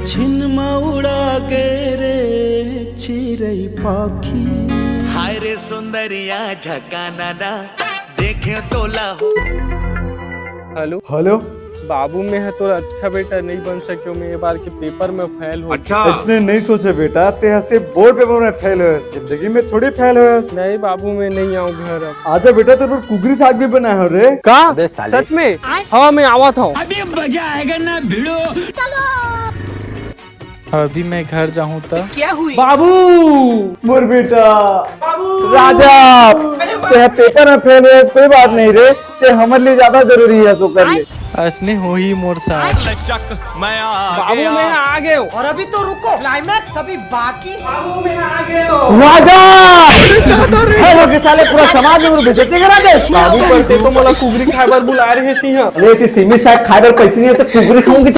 छिनमा उड़ा गे रे चिड़ै पाखी। हाय रे सुंदरिया झकाना ना देखे तोला हो। हेलो हेलो बाबू में है तो अच्छा बेटा नहीं बन सके मैं ये बार के पेपर में फेल हो। अच्छा इसने नहीं सोचे बेटा ते हसे बोर्ड पेपर में फेल हुए जिंदगी में थोड़ी फेल हुए। नहीं बाबू मैं नहीं आऊँ घर अब। आजा बेटा तेरे पर कुगरी साग भी बना है रे। का सच में? हाँ मैं आवा था। अभी मजा आएगा ना भिड़ो। अभी मैं घर जाऊँ तो क्या हुई? बाबू मोर बेटा राजा ते पेपर में फेल हुए कोई बात नहीं रे ते हमारे लिए ज्यादा जरूरी है तो कर ले। असली हो ही मोर साथ। बाबू मैं आ गया हूँ। और अभी तो रुको क्लाइमैक्स अभी बाकी। बाबू मैं आ गया हूँ। राजा हेलो के साले पूरा समाज में बेइज्जती करा दे। बाबू करते तो मला कुगरी खायबर बुला रहे थे यहाँ। अरे ते सिमी साग खाए बर पैसे नहीं है तो कुगरी खाऊंगी।